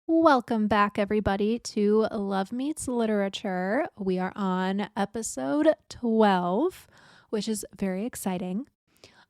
Welcome back, everybody, to Love Meets Literature. We are on episode 12, which is very exciting.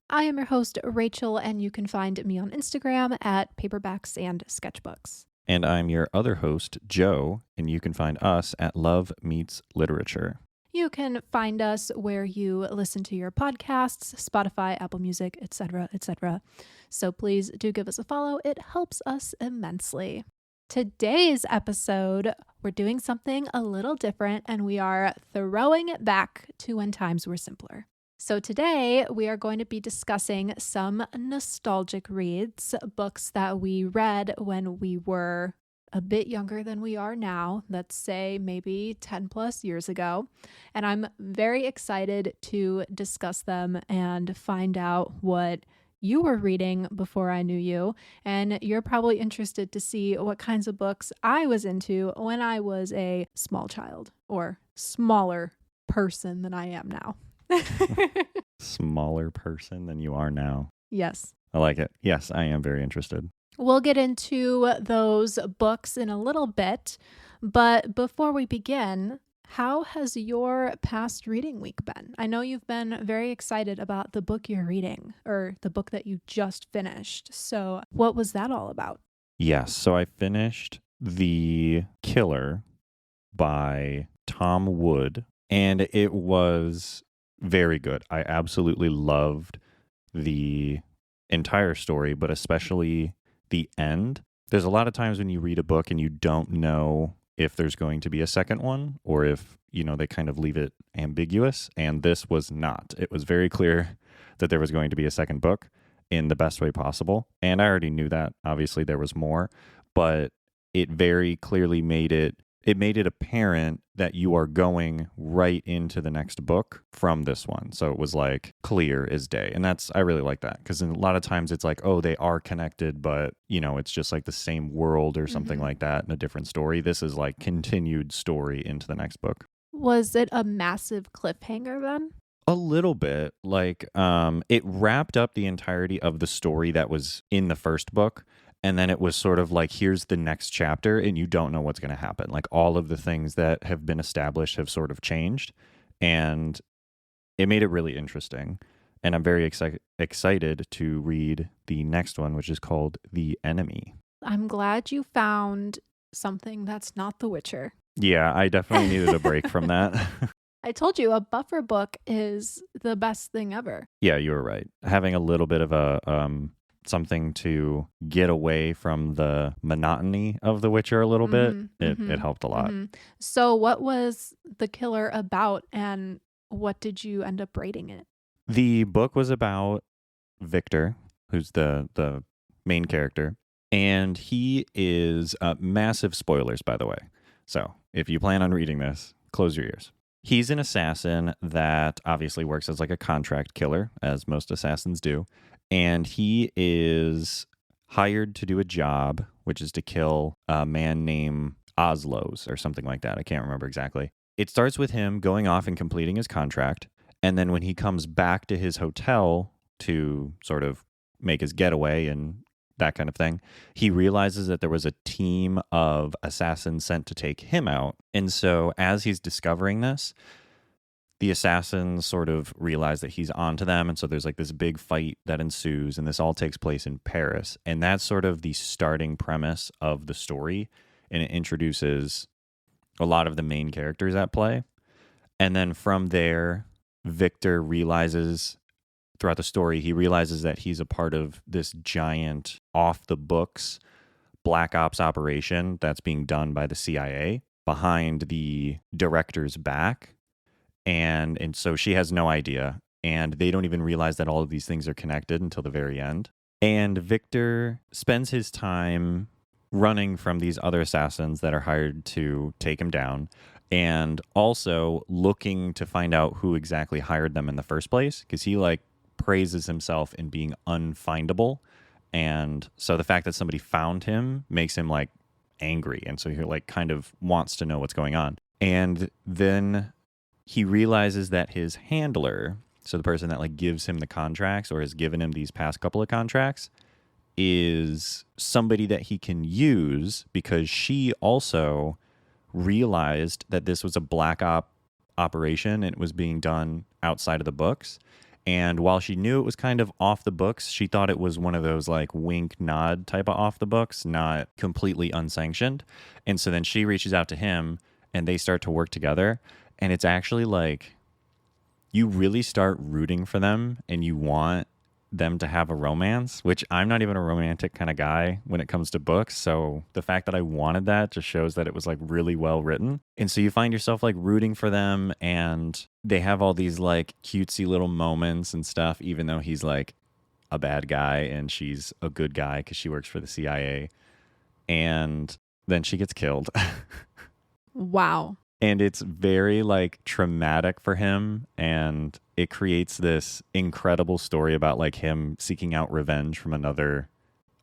I am your host, Rachel, and you can find me on Instagram at Paperbacks and Sketchbooks. And I'm your other host, Joe, and you can find us at Love Meets Literature. You can find us where you listen to your podcasts, Spotify, Apple Music, etc., etc. So please do give us a follow. It helps us immensely. Today's episode, we're doing something a little different, and we are throwing it back to when times were simpler. So today we are going to be discussing some nostalgic reads, books that we read when we were a bit younger than we are now, let's say maybe 10 plus years ago. And I'm very excited to discuss them and find out what you were reading before I knew you, and you're probably interested to see what kinds of books I was into when I was a small child or smaller person than I am now. Smaller person than you are now. Yes. I like it. Yes, I am very interested. We'll get into those books in a little bit, but before we begin, how has your past reading week been? I know you've been very excited about the book you're reading, or the book that you just finished. So what was that all about? Yes, so I finished The Killer by Tom Wood, and it was very good. I absolutely loved the entire story, but especially the end. There's a lot of times when you read a book and you don't know if there's going to be a second one or if, they kind of leave it ambiguous. And this was not. It was very clear that there was going to be a second book in the best way possible. And I already knew that. Obviously, there was more, but it very clearly made it apparent that you are going right into the next book from this one. So it was like clear as day. And I really like that, because a lot of times it's like, oh, they are connected, but it's just like the same world or something like that in a different story. This is like continued story into the next book. Was it a massive cliffhanger then? A little bit. Like it wrapped up the entirety of the story that was in the first book. And then it was sort of like, here's the next chapter, and you don't know what's going to happen. Like all of the things that have been established have sort of changed, and it made it really interesting. And I'm very excited to read the next one, which is called The Enemy. I'm glad you found something that's not The Witcher. Yeah, I definitely needed a break from that. I told you a buffer book is the best thing ever. Yeah, you were right. Having a little bit of a something to get away from the monotony of The Witcher a little bit, it helped a lot. So what was The Killer about, and what did you end up rating it? The book was about Victor, who's the main character, and he is massive spoilers, by the way. So if you plan on reading this, close your ears. He's an assassin that obviously works as like a contract killer, as most assassins do. And he is hired to do a job, which is to kill a man named Oslos or something like that. I can't remember exactly. It starts with him going off and completing his contract. And then when he comes back to his hotel to sort of make his getaway and that kind of thing, he realizes that there was a team of assassins sent to take him out. And so as he's discovering this, the assassins sort of realize that he's onto them. And so there's like this big fight that ensues, and this all takes place in Paris. And that's sort of the starting premise of the story. And it introduces a lot of the main characters at play. And then from there, Victor realizes throughout the story, he realizes that he's a part of this giant off the books black ops operation that's being done by the CIA behind the director's back. And so she has no idea, and they don't even realize that all of these things are connected until the very end. And Victor spends his time running from these other assassins that are hired to take him down, and also looking to find out who exactly hired them in the first place, because he like praises himself in being unfindable. And so the fact that somebody found him makes him like angry, and so he like kind of wants to know what's going on. And then he realizes that his handler, so the person that like gives him the contracts or has given him these past couple of contracts, is somebody that he can use because she also realized that this was a black op operation and it was being done outside of the books. And while she knew it was kind of off the books, she thought it was one of those like wink nod type of off the books, not completely unsanctioned. And so then she reaches out to him and they start to work together. And it's actually like you really start rooting for them and you want them to have a romance, which I'm not even a romantic kind of guy when it comes to books. So the fact that I wanted that just shows that it was like really well written. And so you find yourself like rooting for them and they have all these like cutesy little moments and stuff, even though he's like a bad guy and she's a good guy because she works for the CIA. And then she gets killed. Wow. And it's very like traumatic for him, and it creates this incredible story about like him seeking out revenge from another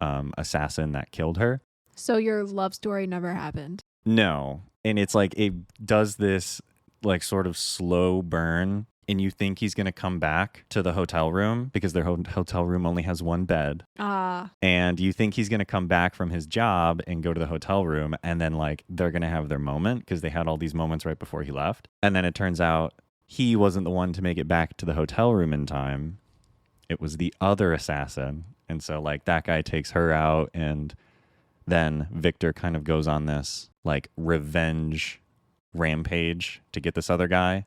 assassin that killed her. So your love story never happened. No. And it's like it does this like sort of slow burn, and you think he's going to come back to the hotel room because their hotel room only has one bed. And you think he's going to come back from his job and go to the hotel room, and then like they're going to have their moment because they had all these moments right before he left. And then it turns out he wasn't the one to make it back to the hotel room in time. It was the other assassin. And so like that guy takes her out, and then Victor kind of goes on this like revenge rampage to get this other guy.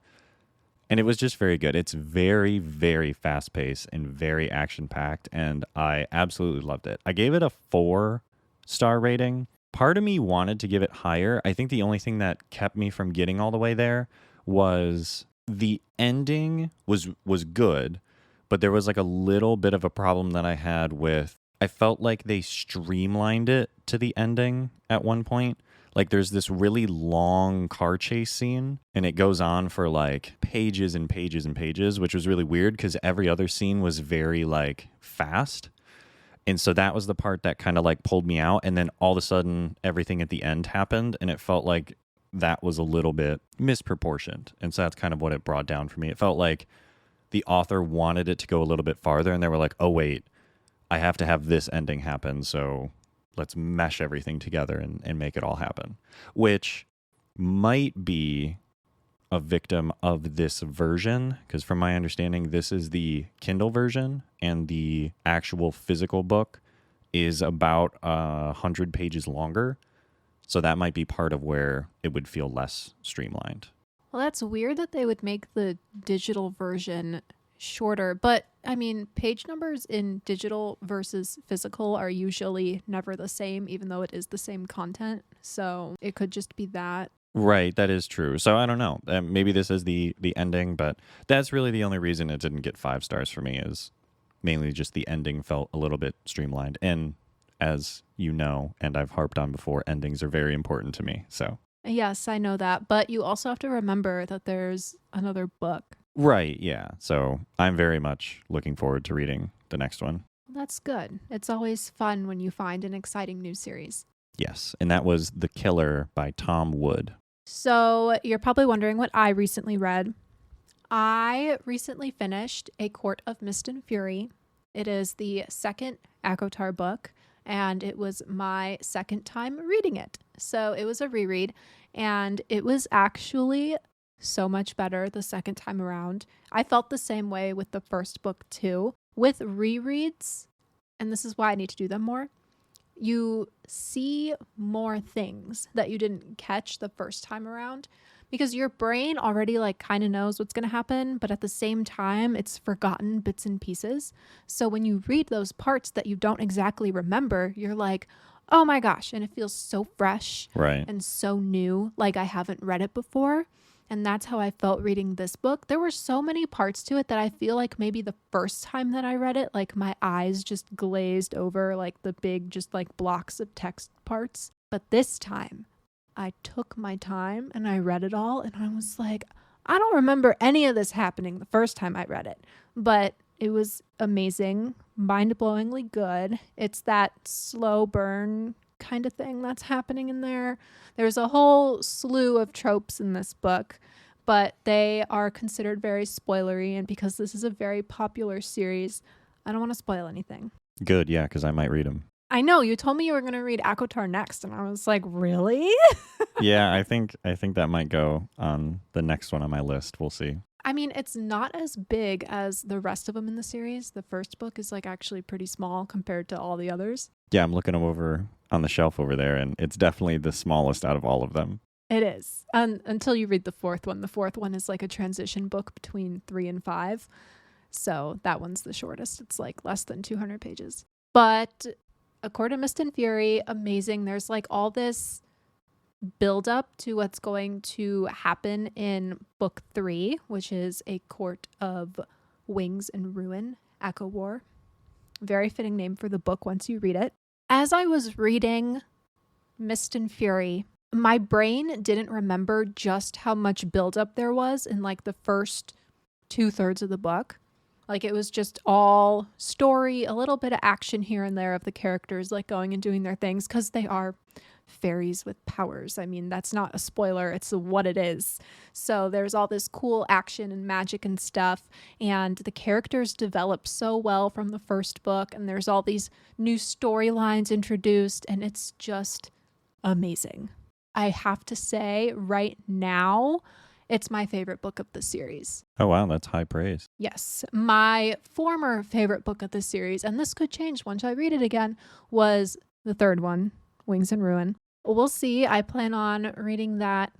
And it was just very good. It's very, very fast paced and very action packed. And I absolutely loved it. I gave it a 4-star rating. Part of me wanted to give it higher. I think the only thing that kept me from getting all the way there was the ending was good, but there was like a little bit of a problem that I had with, I felt like they streamlined it to the ending at one point. Like there's this really long car chase scene and it goes on for like pages and pages and pages, which was really weird because every other scene was very like fast. And so that was the part that kind of like pulled me out. And then all of a sudden everything at the end happened and it felt like that was a little bit misproportioned. And so that's kind of what it brought down for me. It felt like the author wanted it to go a little bit farther and they were like, oh wait, I have to have this ending happen. So let's mesh everything together and make it all happen, which might be a victim of this version, because from my understanding, this is the Kindle version and the actual physical book is about 100 pages longer. So that might be part of where it would feel less streamlined. Well, that's weird that they would make the digital version shorter, but I mean, page numbers in digital versus physical are usually never the same, even though it is the same content. So it could just be that. Right, that is true. So I don't know. Maybe this is the ending, but that's really the only reason it didn't get 5 stars for me, is mainly just the ending felt a little bit streamlined. And as you know, and I've harped on before, endings are very important to me. So Yes, I know that, but you also have to remember that there's another book. right, yeah. So I'm very much looking forward to reading the next one. That's good. It's always fun when you find an exciting new series. Yes, and that was The Killer by Tom Wood. So you're probably wondering what I recently read. I recently finished A Court of Mist and Fury. It is the second ACOTAR book, and it was my second time reading it. So it was a reread, and it was actually so much better the second time around. I felt the same way with the first book too. With rereads, and this is why I need to do them more, you see more things that you didn't catch the first time around because your brain already like kind of knows what's going to happen, but at the same time it's forgotten bits and pieces. So when you read those parts that you don't exactly remember, you're like, oh my gosh, and it feels so fresh, right, and so new, like I haven't read it before. And that's how I felt reading this book. There were so many parts to it that I feel like maybe the first time that I read it, like my eyes just glazed over like the big, just like blocks of text parts. But this time I took my time and I read it all. And I was like, I don't remember any of this happening the first time I read it, but it was amazing, mind-blowingly good. It's that slow burn kind of thing that's happening in there. There's a whole slew of tropes in this book, but they are considered very spoilery. And because this is a very popular series, I don't want to spoil anything. Good, yeah, because I might read them. I know you told me you were going to read ACOTAR next, and I was like, really? Yeah, I think that might go on the next one on my list. We'll see. I mean, it's not as big as the rest of them in the series. The first book is like actually pretty small compared to all the others. Yeah, I'm looking over on the shelf over there, and it's definitely the smallest out of all of them. It is. Until you read the fourth one. The fourth one is like a transition book between 3 and 5. So that one's the shortest. It's like less than 200 pages. But A Court of Mist and Fury, amazing. There's like all this build up to what's going to happen in book 3, which is A Court of Wings and Ruin, Echo War. Very fitting name for the book once you read it. As I was reading Mist and Fury, my brain didn't remember just how much buildup there was in like the first 2/3 of the book. Like it was just all story, a little bit of action here and there of the characters like going and doing their things because they are fairies with powers. I mean, that's not a spoiler. It's what it is. So there's all this cool action and magic and stuff. And the characters develop so well from the first book. And there's all these new storylines introduced. And it's just amazing. I have to say right now, it's my favorite book of the series. Oh, wow. That's high praise. Yes. My former favorite book of the series, and this could change once I read it again, was the third one, Wings and Ruin. We'll see. I plan on reading that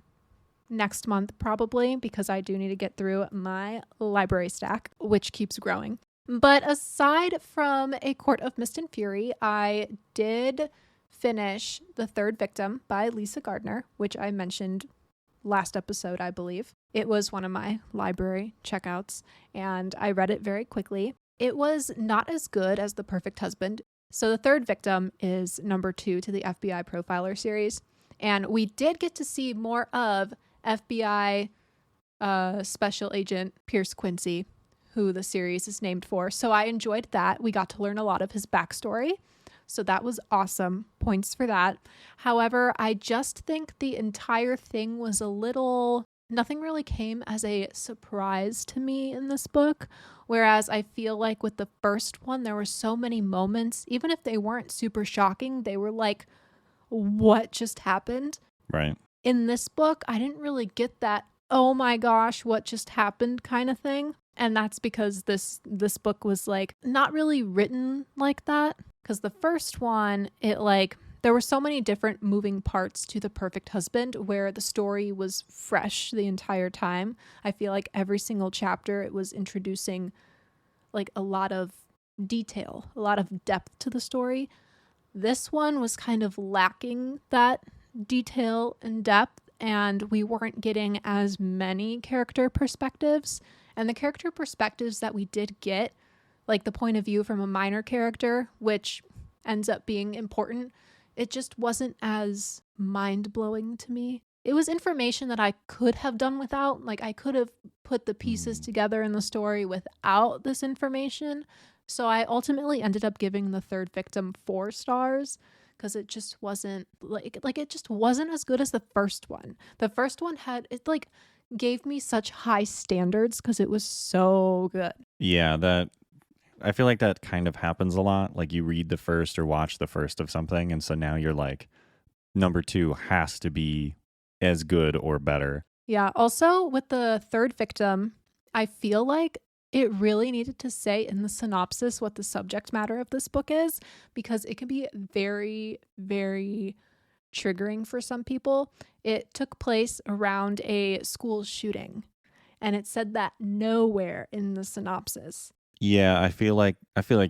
next month probably because I do need to get through my library stack, which keeps growing. But aside from A Court of Mist and Fury, I did finish The Third Victim by Lisa Gardner, which I mentioned last episode, I believe. It was one of my library checkouts, and I read it very quickly. It was not as good as The Perfect Husband. So The Third Victim is number 2 to the FBI Profiler series, and we did get to see more of FBI Special Agent Pierce Quincy, who the series is named for. So I enjoyed that. We got to learn a lot of his backstory. So that was awesome. Points for that. However, I just think the entire thing was a little... Nothing really came as a surprise to me in this book. Whereas I feel like with the first one, there were so many moments, even if they weren't super shocking, they were like, what just happened? Right. In this book, I didn't really get that, oh my gosh, what just happened kind of thing. And that's because this book was like not really written like that. Because the first one, it like, there were so many different moving parts to The Perfect Husband where the story was fresh the entire time. I feel like every single chapter it was introducing like a lot of detail, a lot of depth to the story. This one was kind of lacking that detail and depth, and we weren't getting as many character perspectives. And the character perspectives that we did get, like the point of view from a minor character, which ends up being important, it just wasn't as mind-blowing to me. It was information that I could have done without. Like I could have put the pieces together in the story without this information. So I ultimately ended up giving The Third Victim 4 stars because it just wasn't like it just wasn't as good as the first one. The first one had it like gave me such high standards because it was so good. Yeah, that I feel like that kind of happens a lot. Like you read the first or watch the first of something, and so now you're like, number 2 has to be as good or better. Yeah. Also, with The Third Victim, I feel like it really needed to say in the synopsis what the subject matter of this book is, because it can be very, very triggering for some people. It took place around a school shooting, and it said that nowhere in the synopsis. Yeah, I feel like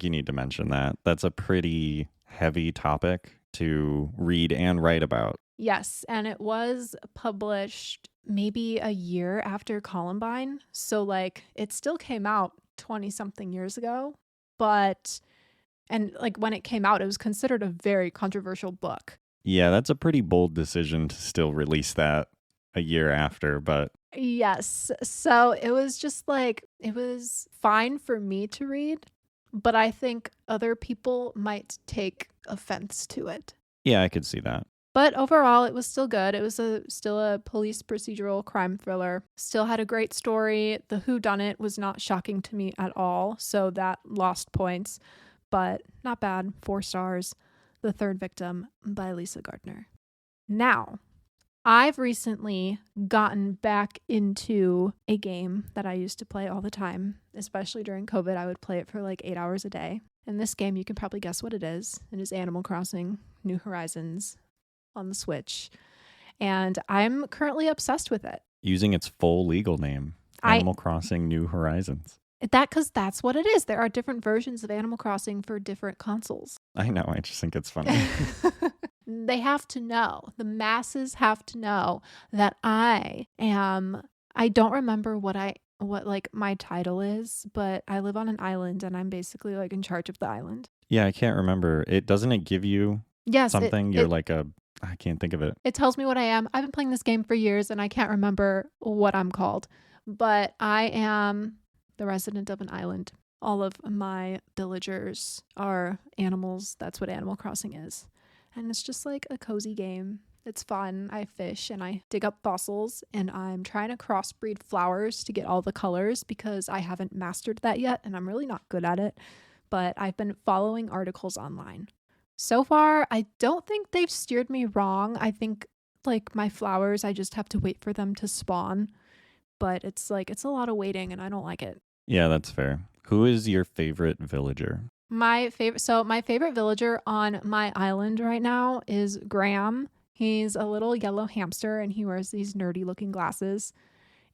you need to mention that. That's a pretty heavy topic to read and write about. Yes, and it was published maybe a year after Columbine. So like it still came out 20 something years ago, but and like when it came out, it was considered a very controversial book. Yeah, that's a pretty bold decision to still release that a year after, but Yes. So it was just like, it was fine for me to read, but I think other people might take offense to it. yeah, I could see that. But overall, it was still good. It was still a police procedural crime thriller. Still had a great story. The whodunit was not shocking to me at all, so that lost points. But not bad. 4 stars. The Third Victim by Lisa Gardner. Now, I've recently gotten back into a game that I used to play all the time, especially during COVID. I would play it for like 8 hours a day. And this game, you can probably guess what it is. It is Animal Crossing New Horizons on the Switch. And I'm currently obsessed with it. Using its full legal name, Animal Crossing New Horizons. Because that's what it is. There are different versions of Animal Crossing for different consoles. I know. I just think it's funny. They have to know. The masses have to know that I don't remember what like my title is, but I live on an island and I'm basically like in charge of the island. Yeah, I can't remember. Doesn't it give you something? You're like I can't think of it. It tells me what I am. I've been playing this game for years and I can't remember what I'm called, but I am the resident of an island. All of my villagers are animals. That's what Animal Crossing is. And it's just like a cozy game. It's fun. I fish and I dig up fossils and I'm trying to crossbreed flowers to get all the colors because I haven't mastered that yet and I'm really not good at it. But I've been following articles online. So far, I don't think they've steered me wrong. I think like my flowers, I just have to wait for them to spawn. But it's a lot of waiting and I don't like it. Yeah, that's fair. Who is your favorite villager? My favorite villager on my island right now is Graham. He's a little yellow hamster and he wears these nerdy looking glasses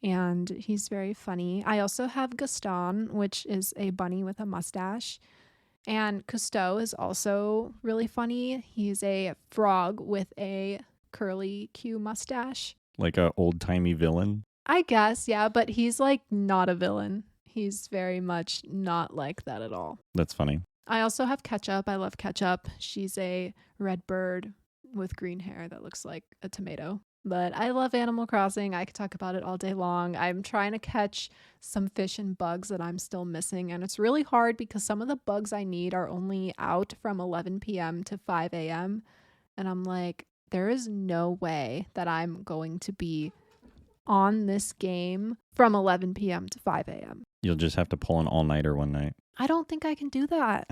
and he's very funny. I also have Gaston, which is a bunny with a mustache. And Cousteau is also really funny. He's a frog with a curly Q mustache. Like a old-timey villain? I guess, yeah, but he's like not a villain. He's very much not like that at all. That's funny. I also have Ketchup. I love Ketchup. She's a red bird with green hair that looks like a tomato. But I love Animal Crossing. I could talk about it all day long. I'm trying to catch some fish and bugs that I'm still missing. And it's really hard because some of the bugs I need are only out from 11 p.m. to 5 a.m. And I'm like, there is no way that I'm going to be on this game from 11 p.m. to 5 a.m. You'll just have to pull an all-nighter one night. I don't think I can do that.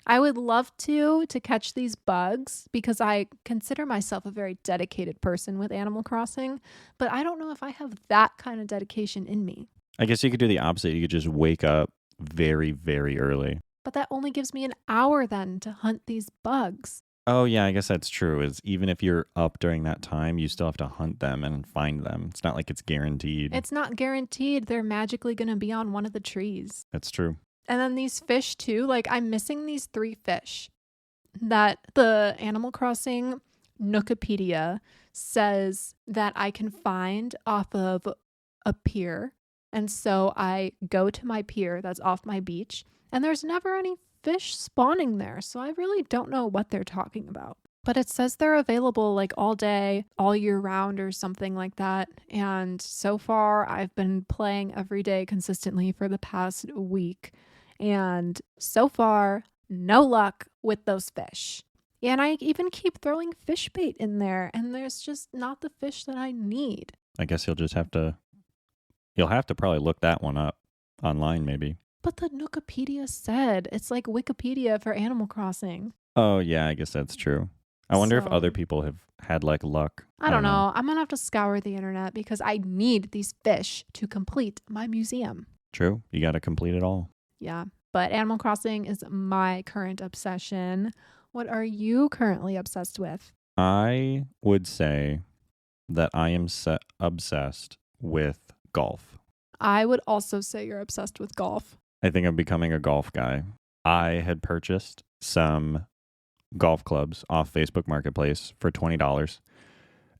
I would love to catch these bugs because I consider myself a very dedicated person with Animal Crossing, but I don't know if I have that kind of dedication in me. I guess you could do the opposite. You could just wake up very, very early. But that only gives me an hour then to hunt these bugs. Oh, yeah, I guess that's true. Is even if you're up during that time, you still have to hunt them and find them. It's not like it's guaranteed. It's not guaranteed. They're magically going to be on one of the trees. That's true. And then these fish too, like I'm missing these 3 fish that the Animal Crossing Nookopedia says that I can find off of a pier. And so I go to my pier that's off my beach and there's never any fish spawning there. So I really don't know what they're talking about. But it says they're available like all day, all year round or something like that. And so far I've been playing every day consistently for the past week. And so far, no luck with those fish. And I even keep throwing fish bait in there and there's just not the fish that I need. I guess you'll have to probably look that one up online maybe. But the Nookopedia said it's like Wikipedia for Animal Crossing. Oh, yeah, I guess that's true. I wonder if other people have had like luck. I don't know. I'm going to have to scour the internet because I need these fish to complete my museum. True. You got to complete it all. Yeah. But Animal Crossing is my current obsession. What are you currently obsessed with? I would say that I am obsessed with golf. I would also say you're obsessed with golf. I think I'm becoming a golf guy. I had purchased some golf clubs off Facebook Marketplace for $20,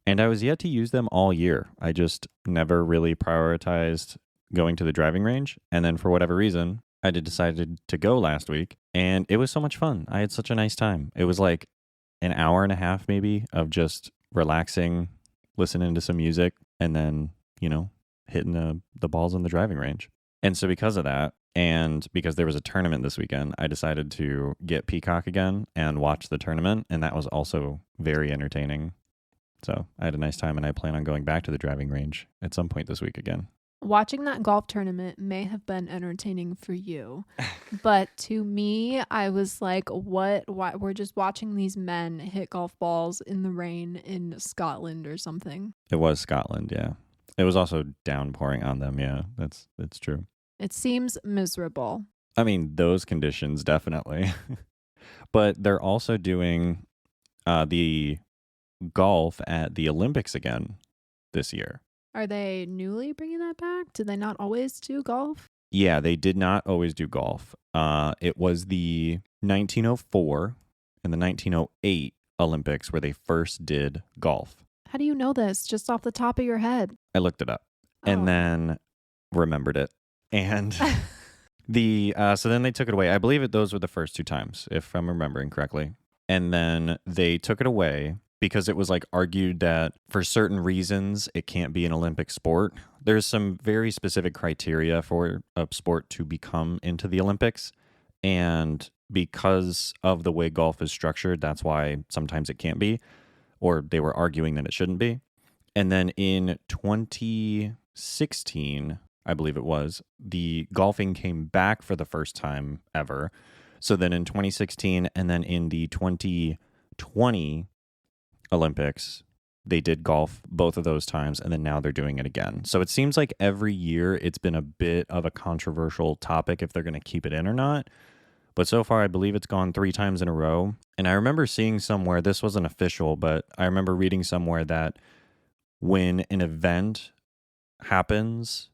and I was yet to use them all year. I just never really prioritized going to the driving range, and then for whatever reason, I decided to go last week, and it was so much fun. I had such a nice time. It was like an hour and a half maybe of just relaxing, listening to some music, and then, hitting the balls on the driving range. And so because of that, and because there was a tournament this weekend, I decided to get Peacock again and watch the tournament, and that was also very entertaining. So I had a nice time, and I plan on going back to the driving range at some point this week again. Watching that golf tournament may have been entertaining for you, but to me, I was like, what? Why? We're just watching these men hit golf balls in the rain in Scotland or something. It was Scotland, yeah. It was also downpouring on them, yeah. That's true. It seems miserable. I mean, those conditions, definitely. But they're also doing the golf at the Olympics again this year. Are they newly bringing that back? Did they not always do golf? Yeah, they did not always do golf. It was the 1904 and the 1908 Olympics where they first did golf. How do you know this? Just off the top of your head? I looked it up and then remembered it. And so then they took it away. I believe those were the first 2 times, if I'm remembering correctly. And then they took it away because it was like argued that for certain reasons, it can't be an Olympic sport. There's some very specific criteria for a sport to become into the Olympics. And because of the way golf is structured, that's why sometimes it can't be, or they were arguing that it shouldn't be. And then in 2016, I believe it was, the golfing came back for the first time ever. So then in 2016 and then in the 2020 Olympics, they did golf both of those times, and then now they're doing it again. So it seems like every year it's been a bit of a controversial topic if they're going to keep it in or not. But so far, I believe it's gone 3 times in a row. And I remember seeing somewhere, this wasn't official, but I remember reading somewhere that when an event happens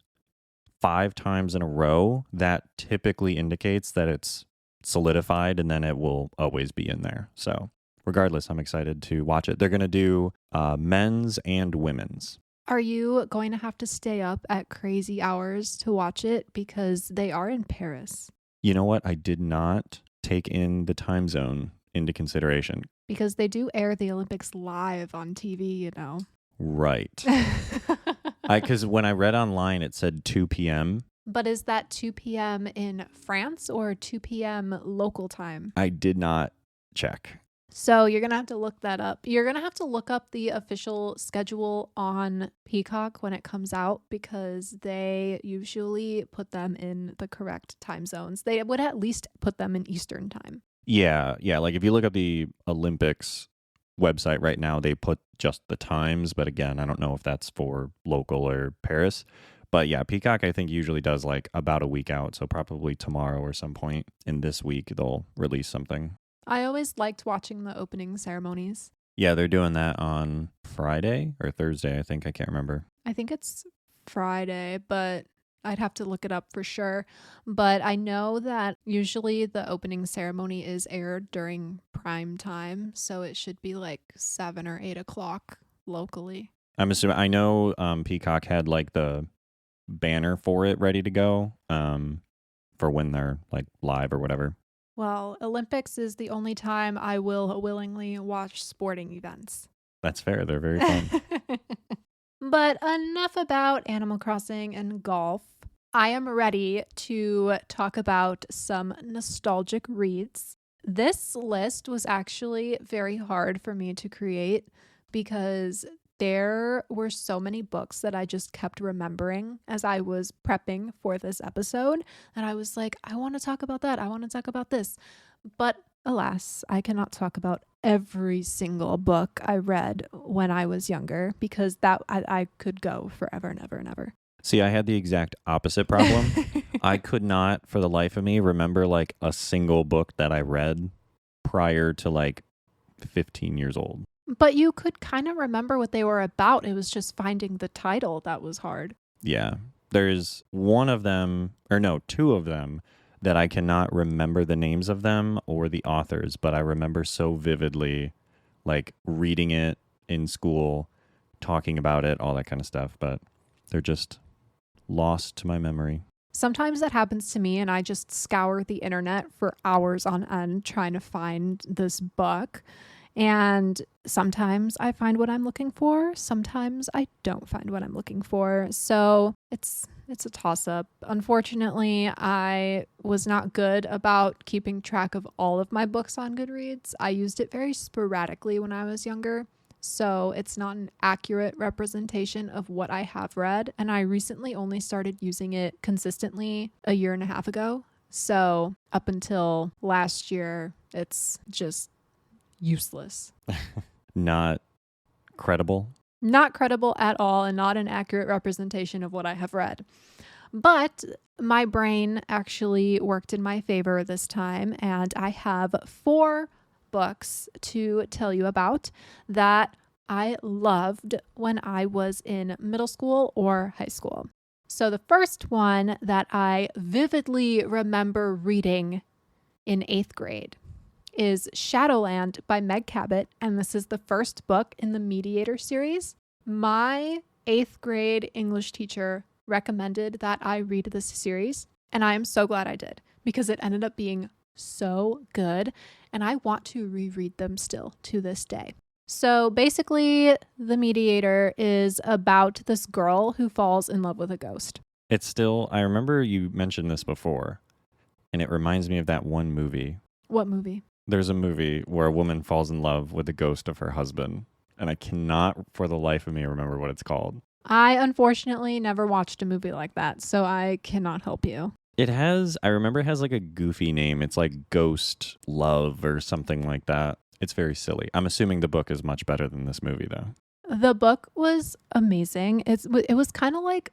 5 times in a row, that typically indicates that it's solidified and then it will always be in there. So regardless, I'm excited to watch it. They're going to do men's and women's. Are you going to have to stay up at crazy hours to watch it because they are in Paris? You know what? I did not take in the time zone into consideration. Because they do air the Olympics live on TV, you know. Right. Because when I read online, it said 2 p.m. But is that 2 p.m. in France or 2 p.m. local time? I did not check. So you're going to have to look that up. You're going to have to look up the official schedule on Peacock when it comes out because they usually put them in the correct time zones. They would at least put them in Eastern time. Yeah. Like if you look up the Olympics website right now, they put just the times. But again, I don't know if that's for local or Paris. But yeah, Peacock, I think, usually does like about a week out. So probably tomorrow or some point in this week, they'll release something. I always liked watching the opening ceremonies. Yeah, they're doing that on Friday or Thursday, I think. I can't remember. I think it's Friday, but I'd have to look it up for sure. But I know that usually the opening ceremony is aired during prime time. So it should be like 7 or 8 o'clock locally. I'm assuming, I know Peacock had like the banner for it ready to go for when they're like live or whatever. Well, Olympics is the only time I will willingly watch sporting events. That's fair. They're very fun. But enough about Animal Crossing and golf. I am ready to talk about some nostalgic reads. This list was actually very hard for me to create because there were so many books that I just kept remembering as I was prepping for this episode. And I was like, I want to talk about that. I want to talk about this. But alas, I cannot talk about every single book I read when I was younger because that I could go forever and ever and ever. See, I had the exact opposite problem. I could not, for the life of me, remember like a single book that I read prior to like 15 years old. But you could kind of remember what they were about. It was just finding the title that was hard. Yeah. There's one of them, or no, 2 of them that I cannot remember the names of them or the authors, but I remember so vividly like reading it in school, talking about it, all that kind of stuff, but they're just lost to my memory. Sometimes that happens to me and I just scour the internet for hours on end trying to find this book. And sometimes I find what I'm looking for. Sometimes I don't find what I'm looking for. So it's a toss-up. Unfortunately, I was not good about keeping track of all of my books on Goodreads. I used it very sporadically when I was younger. So it's not an accurate representation of what I have read. And I recently only started using it consistently a year and a half ago. So up until last year, it's just useless. Not credible. Not credible at all, and not an accurate representation of what I have read. But my brain actually worked in my favor this time, and I have 4 books to tell you about that I loved when I was in middle school or high school. So the first one that I vividly remember reading in 8th grade is Shadowland by Meg Cabot, and this is the first book in the Mediator series. My 8th grade English teacher recommended that I read this series, and I am so glad I did because it ended up being so good, and I want to reread them still to this day. So basically, The Mediator is about this girl who falls in love with a ghost. It's still, I remember you mentioned this before, and it reminds me of that one movie. What movie? There's a movie where a woman falls in love with the ghost of her husband, and I cannot for the life of me remember what it's called. I unfortunately never watched a movie like that, so I cannot help you. I remember it has like a goofy name. It's like Ghost Love or something like that. It's very silly. I'm assuming the book is much better than this movie, though. The book was amazing. It was kind of like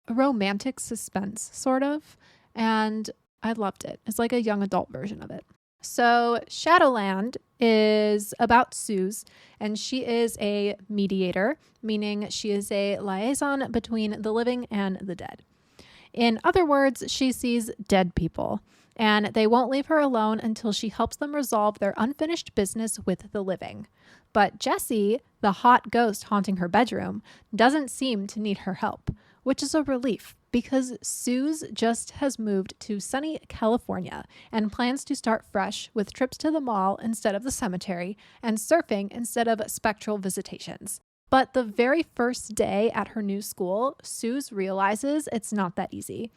a romantic suspense, sort of, and I loved it. It's like a young adult version of it. So Shadowland is about Suze, and she is a mediator, meaning she is a liaison between the living and the dead. In other words, she sees dead people, and they won't leave her alone until she helps them resolve their unfinished business with the living. But Jessie, the hot ghost haunting her bedroom, doesn't seem to need her help, which is a relief because Suze just has moved to sunny California and plans to start fresh with trips to the mall instead of the cemetery and surfing instead of spectral visitations. But the very first day at her new school, Suze realizes it's not that easy.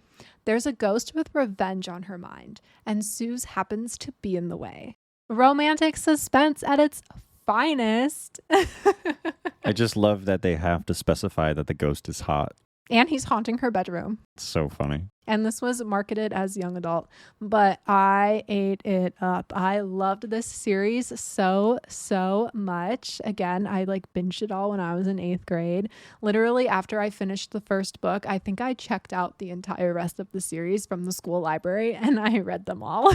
There's a ghost with revenge on her mind, and Suze happens to be in the way. Romantic suspense at its finest. I just love that they have to specify that the ghost is hot. And he's haunting her bedroom. It's so funny. And this was marketed as young adult, but I ate it up. I loved this series so much. Again, I binged it all when I was in 8th grade. Literally after I finished the first book, I think I checked out the entire rest of the series from the school library and I read them all.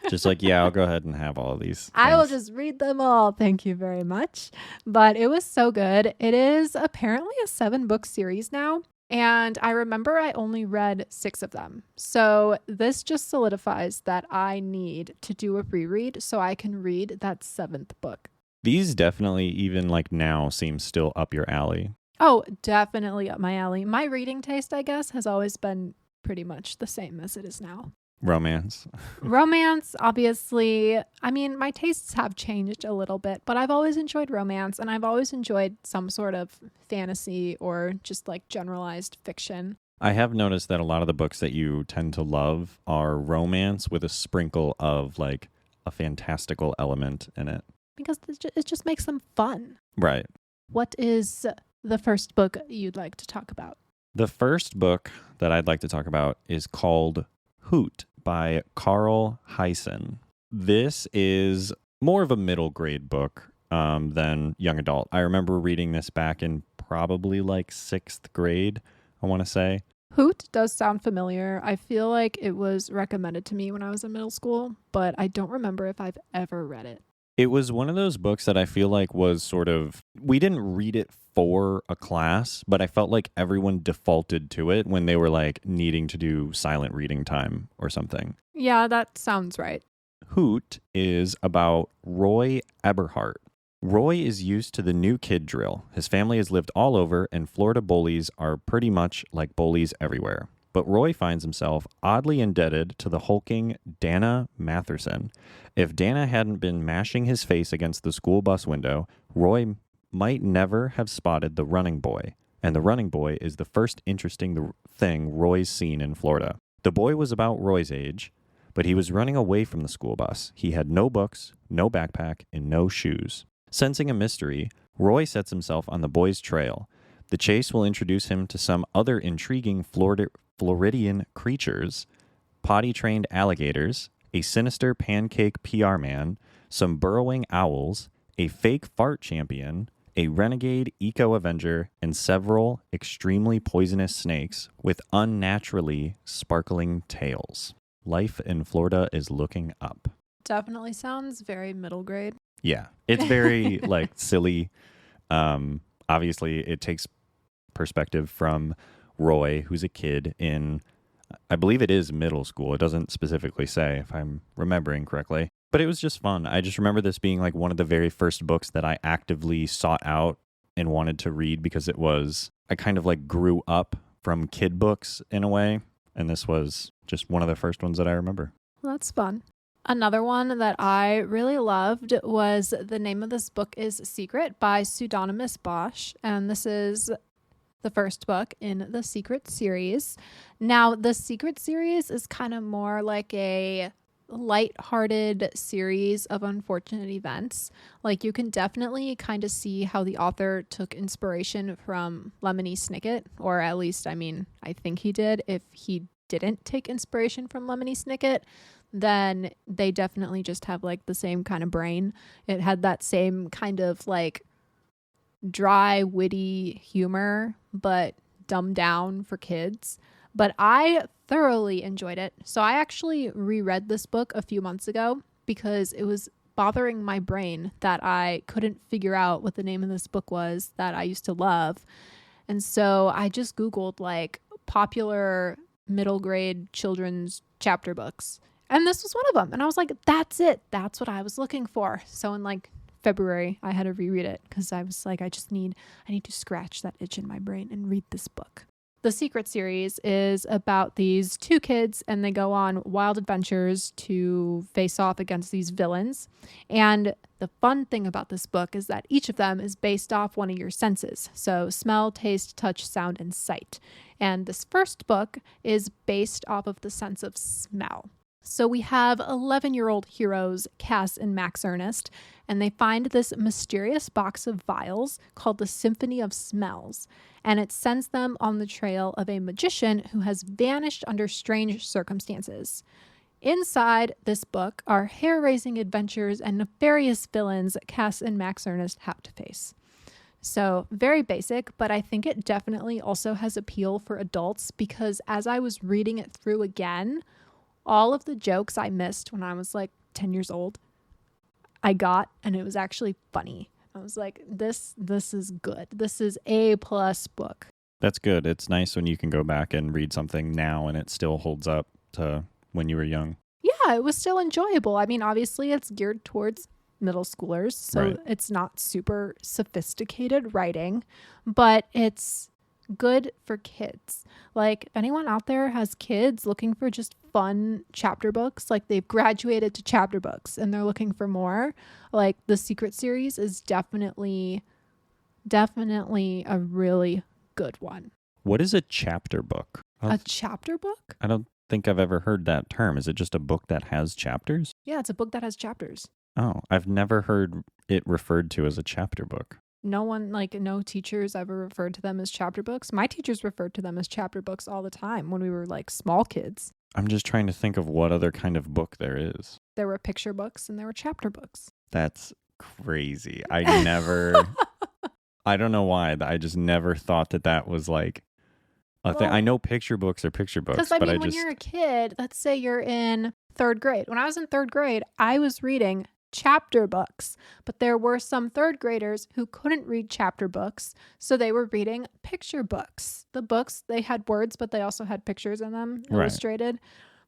Just I'll go ahead and have all of these. I will just read them all. Thank you very much. But it was so good. It is apparently a 7-book series now. And I remember I only read 6 of them. So this just solidifies that I need to do a reread so I can read that 7th book. These definitely, even now, seem still up your alley. Oh, definitely up my alley. My reading taste, I guess, has always been pretty much the same as it is now. Romance. Romance, obviously. I mean, my tastes have changed a little bit, but I've always enjoyed romance, and I've always enjoyed some sort of fantasy or just generalized fiction. I have noticed that a lot of the books that you tend to love are romance with a sprinkle of a fantastical element in it. Because it just makes them fun. Right. What is the first book you'd like to talk about? The first book that I'd like to talk about is called Hoot by Carl Hiaasen. This is more of a middle grade book than young adult. I remember reading this back in probably 6th grade, I want to say. Hoot does sound familiar. I feel like it was recommended to me when I was in middle school, but I don't remember if I've ever read it. It was one of those books that I feel like was sort of, we didn't read it for a class, but I felt like everyone defaulted to it when they were needing to do silent reading time or something. Yeah, that sounds right. Hoot is about Roy Eberhart. Roy is used to the new kid drill. His family has lived all over, and Florida bullies are pretty much like bullies everywhere. But Roy finds himself oddly indebted to the hulking Dana Matherson. If Dana hadn't been mashing his face against the school bus window, Roy might never have spotted the running boy. And the running boy is the first interesting thing Roy's seen in Florida. The boy was about Roy's age, but he was running away from the school bus. He had no books, no backpack, and no shoes. Sensing a mystery, Roy sets himself on the boy's trail. The chase will introduce him to some other intriguing Floridian creatures, potty-trained alligators, a sinister pancake PR man, some burrowing owls, a fake fart champion, a renegade eco-avenger, and several extremely poisonous snakes with unnaturally sparkling tails. Life in Florida is looking up. Definitely sounds very middle grade. Yeah, it's very like silly. Obviously, it takes perspective from Roy, who's a kid in, I believe it is middle school. It doesn't specifically say, if I'm remembering correctly. But it was just fun. I just remember this being like one of the very first books that I actively sought out and wanted to read because I kind of like grew up from kid books in a way. And this was just one of the first ones that I remember. Well, that's fun. Another one that I really loved was, the name of this book is Secret by Pseudonymous Bosch. And this is the first book in the Secret series. Now, the Secret series is kind of more like a light-hearted series of unfortunate events. Like, you can definitely kind of see how the author took inspiration from Lemony Snicket, or at least, I think he did. If he didn't take inspiration from Lemony Snicket, then they definitely just have like the same kind of brain. It had that same kind of like dry, witty humor, but dumbed down for kids. But I thoroughly enjoyed it. So I actually reread this book a few months ago because it was bothering my brain that I couldn't figure out what the name of this book was that I used to love. And so I just Googled like popular middle grade children's chapter books. And this was one of them. And I was like, that's it. That's what I was looking for. So in like February, I had to reread it because I was like, I need to scratch that itch in my brain and read this book. The Secret series is about these two kids, and they go on wild adventures to face off against these villains. And the fun thing about this book is that each of them is based off one of your senses. So smell, taste, touch, sound, and sight. And this first book is based off of the sense of smell. So we have 11-year-old heroes, Cass and Max Ernest, and they find this mysterious box of vials called the Symphony of Smells, and it sends them on the trail of a magician who has vanished under strange circumstances. Inside this book are hair-raising adventures and nefarious villains Cass and Max Ernest have to face. So very basic, but I think it definitely also has appeal for adults because as I was reading it through again, all of the jokes I missed when I was like 10 years old, I got, and it was actually funny. I was like, this is good. This is A+ book. That's good. It's nice when you can go back and read something now and it still holds up to when you were young. Yeah, it was still enjoyable. I mean, obviously it's geared towards middle schoolers, so Right. It's not super sophisticated writing, but it's good for kids. Like, if anyone out there has kids looking for just fun chapter books, like they've graduated to chapter books and they're looking for more, like the Secret series is definitely a really good one. What is a chapter book? A chapter book? I don't think I've ever heard that term. Is it just a book that has chapters? Yeah, it's a book that has chapters. Oh, I've never heard it referred to as a chapter book. No teachers ever referred to them as chapter books. My teachers referred to them as chapter books all the time when we were like small kids. I'm just trying to think of what other kind of book there is. There were picture books and there were chapter books. That's crazy. I don't know why. I just never thought that was like a thing. I know picture books are picture books. Because when you're a kid, let's say you're in 3rd grade. When I was in 3rd grade, I was reading chapter books, but there were some 3rd graders who couldn't read chapter books, so they were reading picture books. The books, they had words, but they also had pictures in them, illustrated.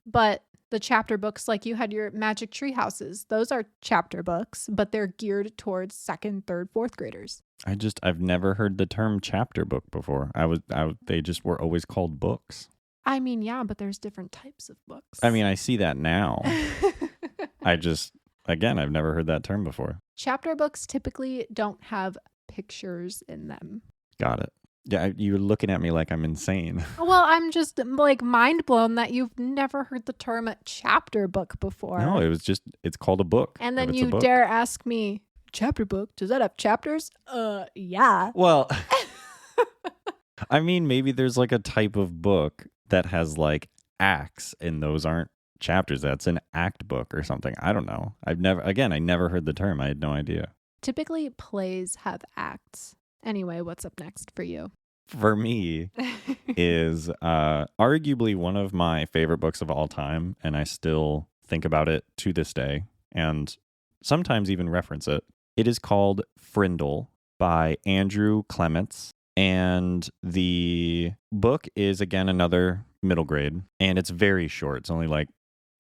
But the chapter books, like you had your Magic Tree Houses, those are chapter books, but they're geared towards 2nd, 3rd, 4th graders. I've never heard the term chapter book before. They just were always called books. I mean, yeah, but there's different types of books. I mean, I see that now. Again, I've never heard that term before. Chapter books typically don't have pictures in them. Got it. Yeah, you're looking at me like I'm insane. Well, I'm just like mind blown that you've never heard the term chapter book before. No, it's called a book. And then It's a you book. dare ask me chapter book. Does that have chapters? Yeah. Well, I mean, maybe there's like a type of book that has like acts and those aren't chapters. That's an act book or something. I don't know. I never heard the term. I had no idea. Typically, plays have acts. Anyway, what's up next for you? For me is arguably one of my favorite books of all time, and I still think about it to this day and sometimes even reference it. It is called Frindle by Andrew Clements, and the book is, again, another middle grade, and it's very short. It's only like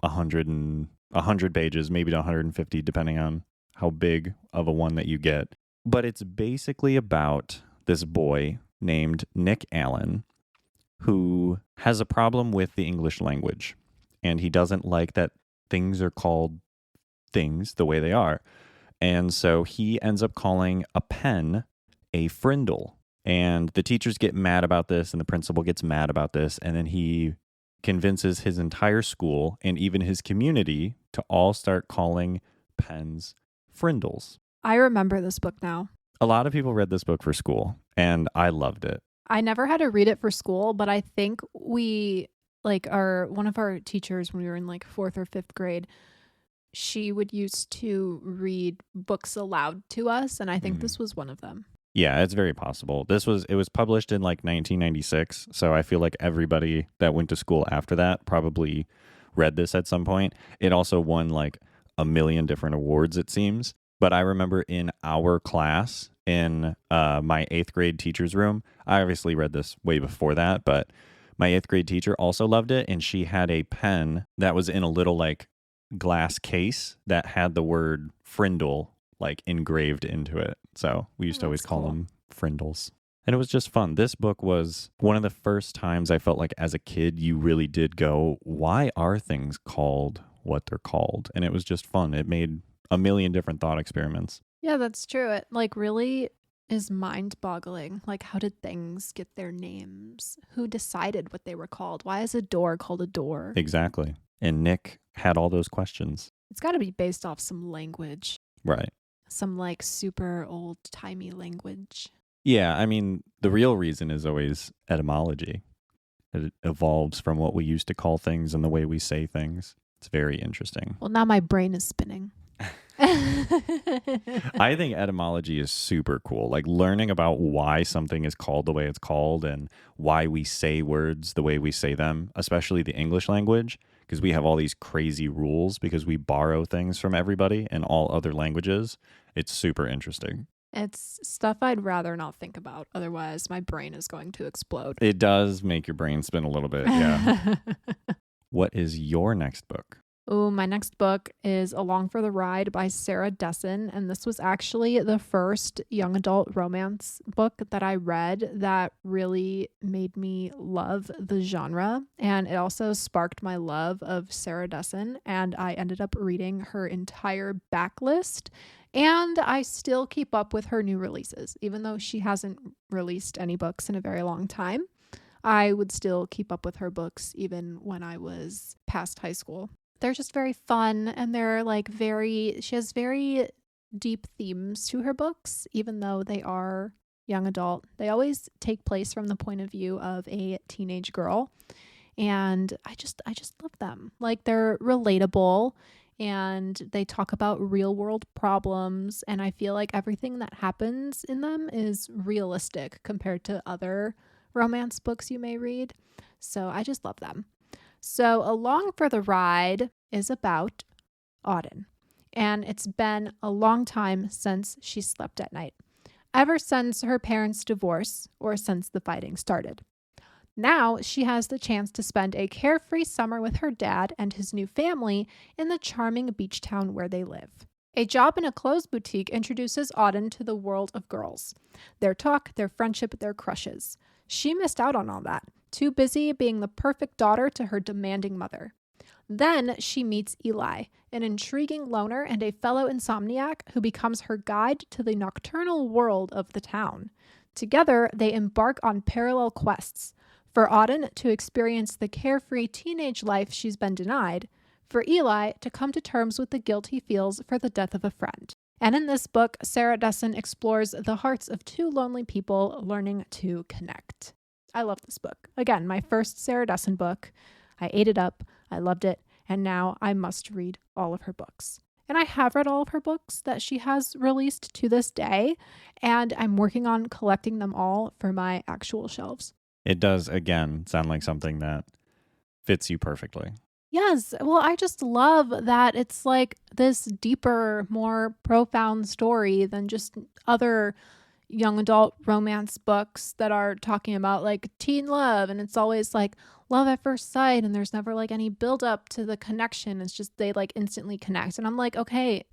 100 pages, maybe to 150, depending on how big of a one that you get. But it's basically about this boy named Nick Allen who has a problem with the English language, and he doesn't like that things are called things the way they are. And so he ends up calling a pen a frindle. And the teachers get mad about this, and the principal gets mad about this, and then he convinces his entire school and even his community to all start calling pens frindles. I remember this book now. A lot of people read this book for school, and I loved it. I never had to read it for school, but I think one of our teachers when we were in like 4th or 5th grade, she would used to read books aloud to us, and I think this was one of them. Yeah, it's very possible. It was published in like 1996, so I feel like everybody that went to school after that probably read this at some point. It also won like a million different awards, it seems. But I remember in our class, in my 8th grade teacher's room, I obviously read this way before that, but my 8th grade teacher also loved it, and she had a pen that was in a little like glass case that had the word frindle like engraved into it. So we used to always call them frindles. And it was just fun. This book was one of the first times I felt like as a kid, you really did go, why are things called what they're called? And it was just fun. It made a million different thought experiments. Yeah, that's true. It like really is mind-boggling. Like, how did things get their names? Who decided what they were called? Why is a door called a door? Exactly. And Nick had all those questions. It's got to be based off some language. Right. Some like super old-timey language. Yeah, I mean, the real reason is always etymology. It evolves from what we used to call things and the way we say things. It's very interesting. Well, now my brain is spinning. I think etymology is super cool. Like learning about why something is called the way it's called and why we say words the way we say them, especially the English language, because we have all these crazy rules because we borrow things from everybody in all other languages. It's super interesting. It's stuff I'd rather not think about. Otherwise, my brain is going to explode. It does make your brain spin a little bit. Yeah. What is your next book? Oh, my next book is Along for the Ride by Sarah Dessen. And this was actually the first young adult romance book that I read that really made me love the genre. And it also sparked my love of Sarah Dessen. And I ended up reading her entire backlist. And I still keep up with her new releases, even though she hasn't released any books in a very long time. I would still keep up with her books even when I was past high school. They're just very fun, and they're like she has very deep themes to her books, even though they are young adult. They always take place from the point of view of a teenage girl, and I just love them. Like, they're relatable, and they talk about real world problems, and I feel like everything that happens in them is realistic compared to other romance books you may read. So I just love them. So Along for the Ride is about Auden, and it's been a long time since she slept at night, ever since her parents' divorce or since the fighting started. Now she has the chance to spend a carefree summer with her dad and his new family in the charming beach town where they live. A job in a clothes boutique introduces Auden to the world of girls. Their talk, their friendship, their crushes. She missed out on all that, too busy being the perfect daughter to her demanding mother. Then she meets Eli, an intriguing loner and a fellow insomniac who becomes her guide to the nocturnal world of the town. Together, they embark on parallel quests, for Auden to experience the carefree teenage life she's been denied, for Eli to come to terms with the guilt he feels for the death of a friend. And in this book, Sarah Dessen explores the hearts of two lonely people learning to connect. I love this book. Again, my first Sarah Dessen book. I ate it up. I loved it. And now I must read all of her books. And I have read all of her books that she has released to this day. And I'm working on collecting them all for my actual shelves. It does, again, sound like something that fits you perfectly. Yes. Well, I just love that it's like this deeper, more profound story than just other young adult romance books that are talking about like teen love. And it's always like love at first sight. And there's never like any build up to the connection. It's just they like instantly connect. And I'm like, okay,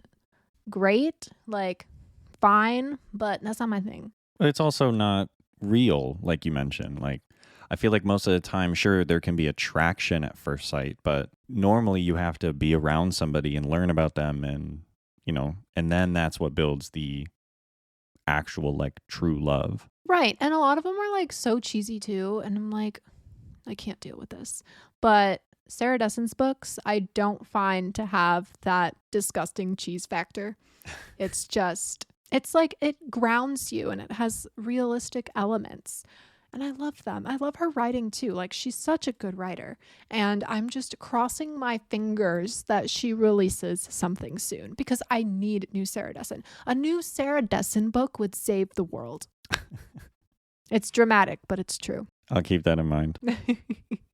great. Like fine, but that's not my thing. But it's also not real, like you mentioned. Like, I feel like most of the time, sure, there can be attraction at first sight, but normally you have to be around somebody and learn about them and, and then that's what builds the actual, like, true love. Right. And a lot of them are like so cheesy too. And I'm like, I can't deal with this. But Sarah Dessen's books, I don't find to have that disgusting cheese factor. It's just, it's like it grounds you and it has realistic elements. And I love them. I love her writing too. Like she's such a good writer. And I'm just crossing my fingers that she releases something soon because I need new Sarah Dessen. A new Sarah Dessen book would save the world. It's dramatic, but it's true. I'll keep that in mind.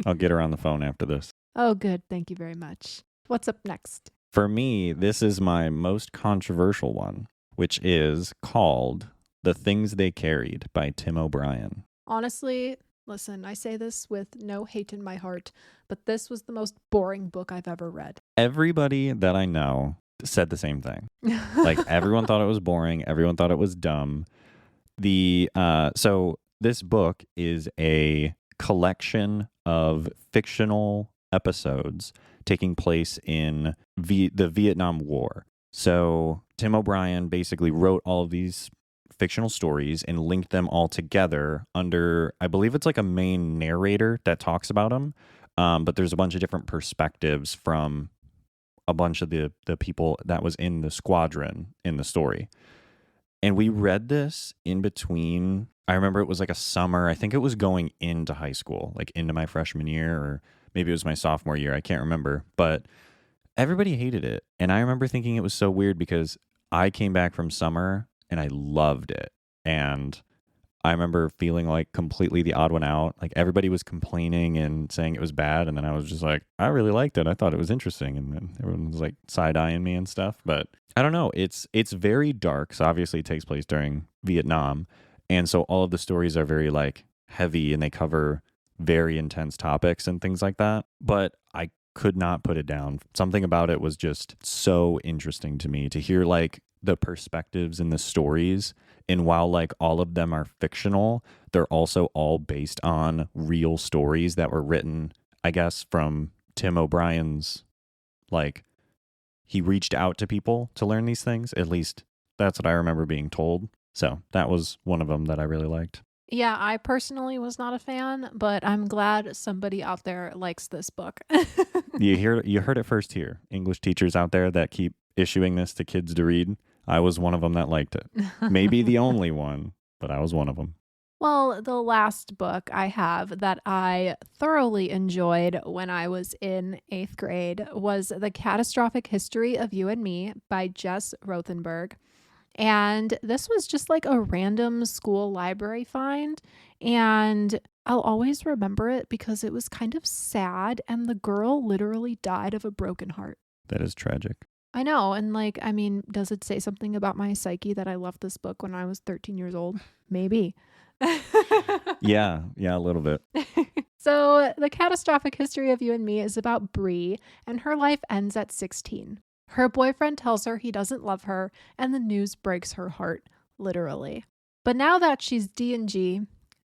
I'll get her on the phone after this. Oh, good. Thank you very much. What's up next? For me, this is my most controversial one, which is called The Things They Carried by Tim O'Brien. Honestly, listen, I say this with no hate in my heart, but this was the most boring book I've ever read. Everybody that I know said the same thing. Like everyone thought it was boring. Everyone thought it was dumb. So this book is a collection of fictional episodes taking place in the Vietnam War. So Tim O'Brien basically wrote all of these fictional stories and linked them all together under, I believe it's like a main narrator that talks about them. But there's a bunch of different perspectives from a bunch of the people that was in the squadron in the story. And we read this in between. I remember it was like a summer. I think it was going into high school, like into my freshman year, or maybe it was my sophomore year. I can't remember. But everybody hated it. And I remember thinking it was so weird because I came back from summer and I loved it. And I remember feeling like completely the odd one out. Like everybody was complaining and saying it was bad. And then I was just like, I really liked it. I thought it was interesting. And then everyone was like side-eyeing me and stuff. But I don't know. It's very dark. So obviously it takes place during Vietnam. And so all of the stories are very like heavy and they cover very intense topics and things like that. But I could not put it down. Something about it was just so interesting to me to hear like the perspectives in the stories. And while like all of them are fictional, they're also all based on real stories that were written, I guess, from Tim O'Brien's, like, he reached out to people to learn these things. At least that's what I remember being told. So that was one of them that I really liked. Yeah, I personally was not a fan, but I'm glad somebody out there likes this book. You heard it first here. English teachers out there that keep issuing this to kids to read. I was one of them that liked it. Maybe the only one, but I was one of them. Well, the last book I have that I thoroughly enjoyed when I was in 8th grade was The Catastrophic History of You and Me by Jess Rothenberg. And this was just like a random school library find. And I'll always remember it because it was kind of sad. And the girl literally died of a broken heart. That is tragic. I know. And like, I mean, does it say something about my psyche that I loved this book when I was 13 years old? Maybe. Yeah, a little bit. So The Catastrophic History of You and Me is about Bree, and her life ends at 16. Her boyfriend tells her he doesn't love her, and the news breaks her heart, literally. But now that she's D&G,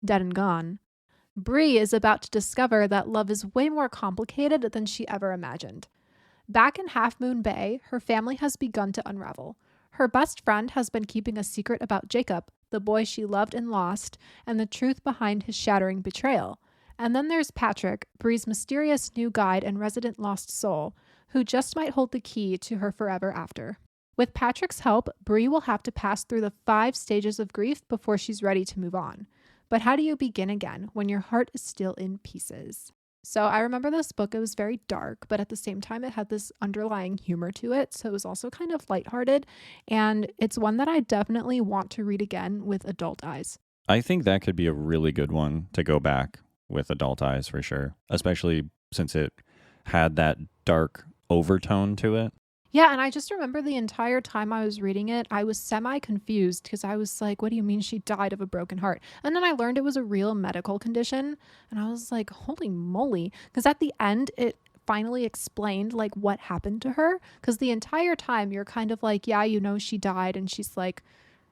dead and gone, Bree is about to discover that love is way more complicated than she ever imagined. Back in Half Moon Bay, her family has begun to unravel. Her best friend has been keeping a secret about Jacob, the boy she loved and lost, and the truth behind his shattering betrayal. And then there's Patrick, Bree's mysterious new guide and resident lost soul, who just might hold the key to her forever after. With Patrick's help, Bree will have to pass through the 5 stages of grief before she's ready to move on. But how do you begin again when your heart is still in pieces? So I remember this book, it was very dark, but at the same time, it had this underlying humor to it. So it was also kind of lighthearted. And it's one that I definitely want to read again with adult eyes. I think that could be a really good one to go back with adult eyes for sure, especially since it had that dark overtone to it. Yeah, and I just remember the entire time I was reading it, I was semi-confused because I was like, what do you mean she died of a broken heart? And then I learned it was a real medical condition, and I was like, holy moly. Because at the end, it finally explained like what happened to her. Because the entire time you're kind of like, yeah, she died, and she's like,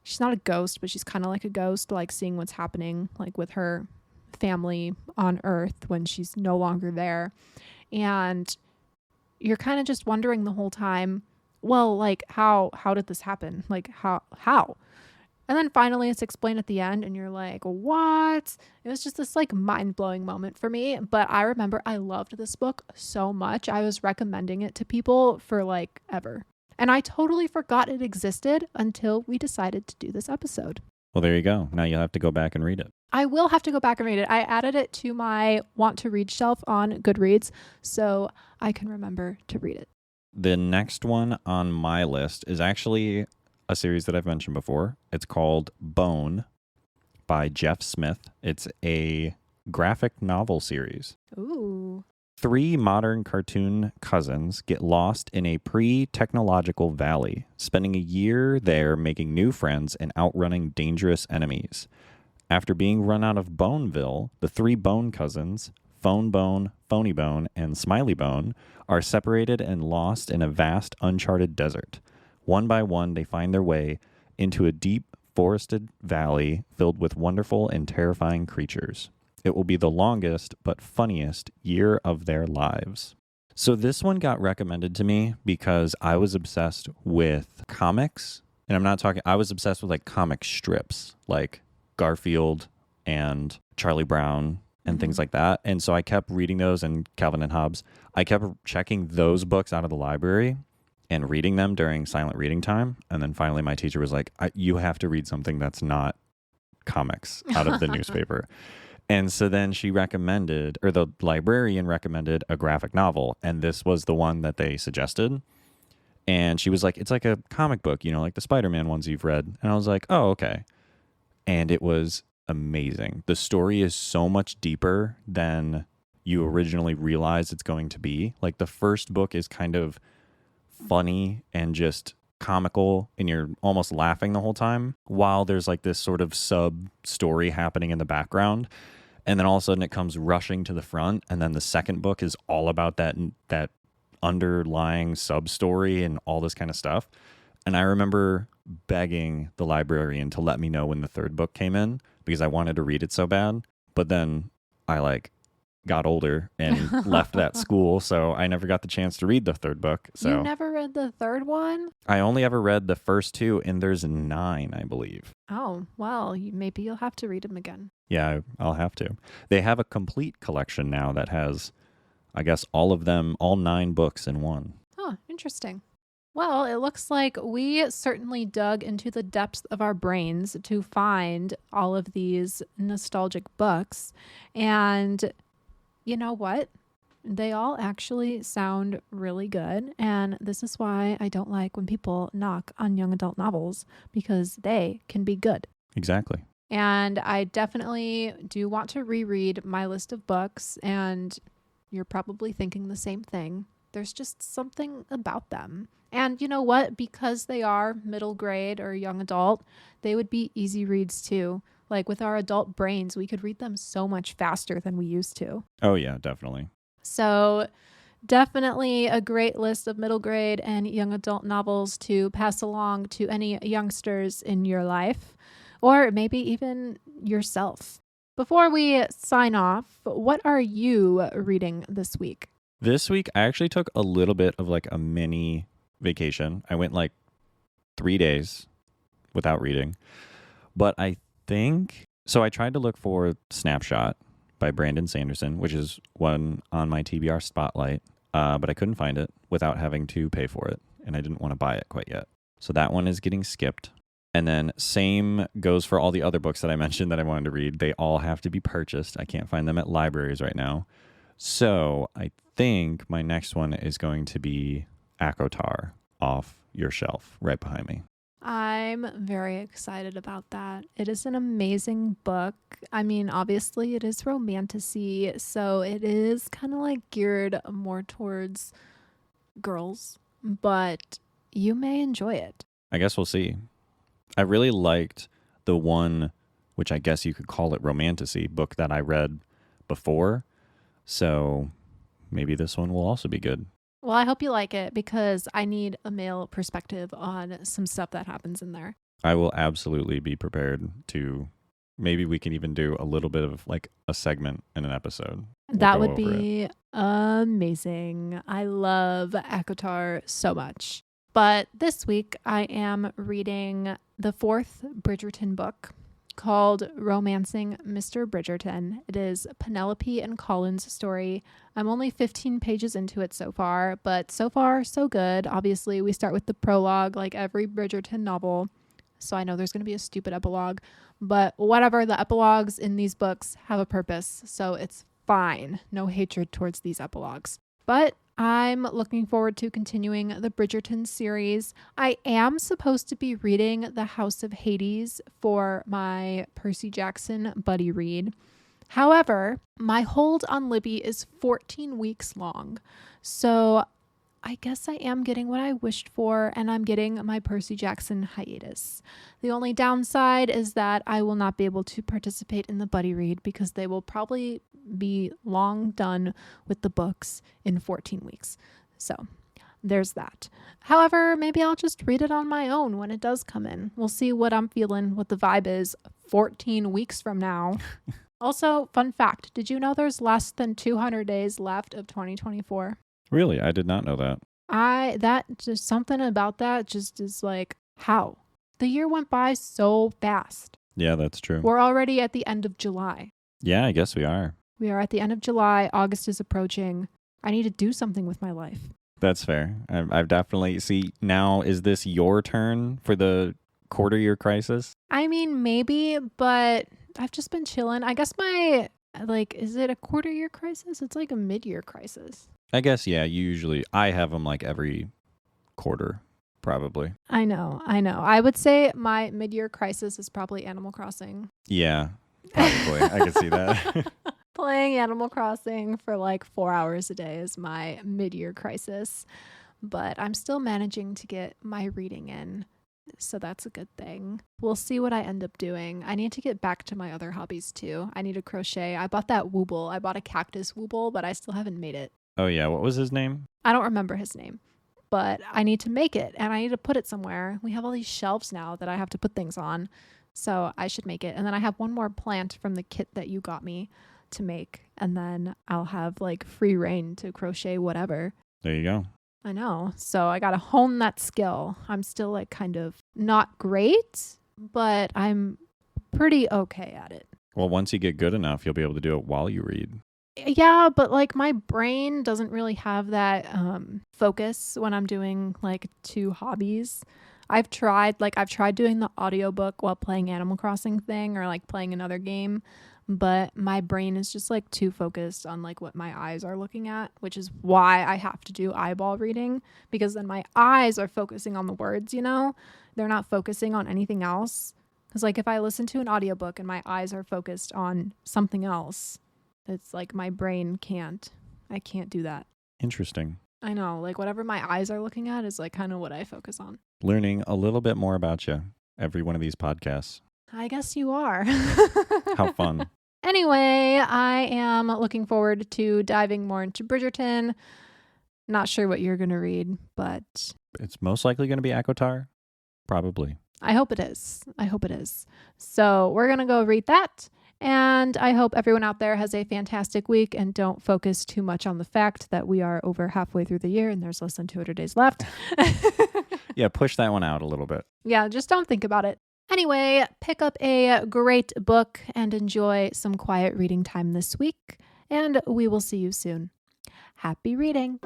she's not a ghost, but she's kind of like a ghost, like seeing what's happening like with her family on Earth when she's no longer there. And you're kind of just wondering the whole time, well, like how did this happen? Like how? And then finally it's explained at the end and you're like, what? It was just this like mind-blowing moment for me. But I remember I loved this book so much. I was recommending it to people for like ever. And I totally forgot it existed until we decided to do this episode. Well, there you go. Now you'll have to go back and read it. I will have to go back and read it. I added it to my want to read shelf on Goodreads, so I can remember to read it. The next one on my list is actually a series that I've mentioned before. It's called Bone by Jeff Smith. It's a graphic novel series. Ooh. 3 modern cartoon cousins get lost in a pre-technological valley, spending a year there making new friends and outrunning dangerous enemies. After being run out of Boneville, the 3 Bone cousins, Phone Bone, Phony Bone, and Smiley Bone, are separated and lost in a vast, uncharted desert. One by one, they find their way into a deep, forested valley filled with wonderful and terrifying creatures. It will be the longest but funniest year of their lives. So this one got recommended to me because I was obsessed with comics. And I'm not talking, I was obsessed with like comic strips, like Garfield and Charlie Brown and things like that. And so I kept reading those, and Calvin and Hobbes. I kept checking those books out of the library and reading them during silent reading time. And then finally my teacher was like, you have to read something that's not comics out of the newspaper. And so then she recommended, or the librarian recommended, a graphic novel. And this was the one that they suggested. And she was like, it's like a comic book, like the Spider-Man ones you've read. And I was like, oh, okay. And it was amazing. The story is so much deeper than you originally realized it's going to be. Like the first book is kind of funny and just comical, and you're almost laughing the whole time, while there's like this sort of sub story happening in the background. And then all of a sudden it comes rushing to the front. And then the second book is all about that underlying sub story and all this kind of stuff. And I remember begging the librarian to let me know when the third book came in because I wanted to read it so bad. But then I got older and left that school, so I never got the chance to read the third book. So You never read the third one? I only ever read the first 2, and there's 9, I believe. Oh, well, maybe you'll have to read them again. Yeah, I'll have to. They have a complete collection now that has, I guess, all of them, all 9 books in one. Oh, interesting. Well, it looks like we certainly dug into the depths of our brains to find all of these nostalgic books. And you know what? They all actually sound really good. And this is why I don't like when people knock on young adult novels, because they can be good. Exactly. And I definitely do want to reread my list of books. And you're probably thinking the same thing. There's just something about them. And you know what? Because they are middle grade or young adult, they would be easy reads too. Like with our adult brains, we could read them so much faster than we used to. Oh, yeah, definitely. So definitely a great list of middle grade and young adult novels to pass along to any youngsters in your life, or maybe even yourself. Before we sign off, what are you reading this week? This week, I actually took a little bit of like a mini vacation. I went like 3 days without reading. But I think, so I tried to look for Snapshot by Brandon Sanderson, which is one on my TBR Spotlight, but I couldn't find it without having to pay for it. And I didn't want to buy it quite yet. So that one is getting skipped. And then same goes for all the other books that I mentioned that I wanted to read. They all have to be purchased. I can't find them at libraries right now. So I think my next one is going to be ACOTAR off your shelf right behind me. I'm very excited about that. It is an amazing book. I mean, obviously it is romantasy, so it is kind of like geared more towards girls, but you may enjoy it. I guess we'll see. I really liked the one, which I guess you could call it romantasy, book that I read before. So maybe this one will also be good. Well, I hope you like it because I need a male perspective on some stuff that happens in there. I will absolutely be prepared to, maybe we can even do a little bit of like a segment in an episode. That would be amazing. I love ACOTAR so much. But this week I am reading the 4th Bridgerton book called Romancing Mr. Bridgerton. It is Penelope and Colin's story. I'm only 15 pages into it so far, but so far so good. Obviously, we start with the prologue like every Bridgerton novel. So I know there's going to be a stupid epilogue, but whatever, the epilogues in these books have a purpose. So it's fine. No hatred towards these epilogues. But I'm looking forward to continuing the Bridgerton series. I am supposed to be reading The House of Hades for my Percy Jackson buddy read. However, my hold on Libby is 14 weeks long. So I guess I am getting what I wished for, and I'm getting my Percy Jackson hiatus. The only downside is that I will not be able to participate in the buddy read because they will probably be long done with the books in 14 weeks. So there's that. However, maybe I'll just read it on my own when it does come in. We'll see what I'm feeling, what the vibe is 14 weeks from now. Also, fun fact, did you know there's less than 200 days left of 2024? Really? I did not know that. Just something about that just is like, how? The year went by so fast. Yeah, that's true. We're already at the end of July. Yeah, I guess we are. We are at the end of July. August is approaching. I need to do something with my life. That's fair. I've definitely, see, now is this your turn for the quarter year crisis? I mean, maybe, but I've just been chilling. I guess is it a quarter year crisis? It's like a mid-year crisis. I guess, yeah, I have them like every quarter, probably. I know. I would say my mid-year crisis is probably Animal Crossing. Yeah, probably. I could see that. Playing Animal Crossing for like 4 hours a day is my mid-year crisis, but I'm still managing to get my reading in, so that's a good thing. We'll see what I end up doing. I need to get back to my other hobbies too. I need to crochet. I bought that wooble. I bought a cactus wooble, but I still haven't made it. Oh yeah, what was his name? I don't remember his name, but I need to make it and I need to put it somewhere. We have all these shelves now that I have to put things on, so I should make it. And then I have one more plant from the kit that you got me to make, and then I'll have like free reign to crochet whatever. There you go. I know. So I got to hone that skill. I'm still like kind of not great, but I'm pretty okay at it. Well, once you get good enough, you'll be able to do it while you read. Yeah, but like my brain doesn't really have that focus when I'm doing like 2 hobbies. I've tried doing the audiobook while playing Animal Crossing thing or like playing another game, but my brain is just like too focused on like what my eyes are looking at, which is why I have to do eyeball reading, because then my eyes are focusing on the words, you know? They're not focusing on anything else. Because like if I listen to an audiobook and my eyes are focused on something else, it's like my brain I can't do that. Interesting. I know, like whatever my eyes are looking at is like kind of what I focus on. Learning a little bit more about you every one of these podcasts. I guess you are. How fun. Anyway, I am looking forward to diving more into Bridgerton. Not sure what you're going to read, but it's most likely going to be ACOTAR. Probably. I hope it is. So we're going to go read that. And I hope everyone out there has a fantastic week and don't focus too much on the fact that we are over halfway through the year and there's less than 200 days left. Yeah, push that one out a little bit. Yeah, just don't think about it. Anyway, pick up a great book and enjoy some quiet reading time this week, and we will see you soon. Happy reading!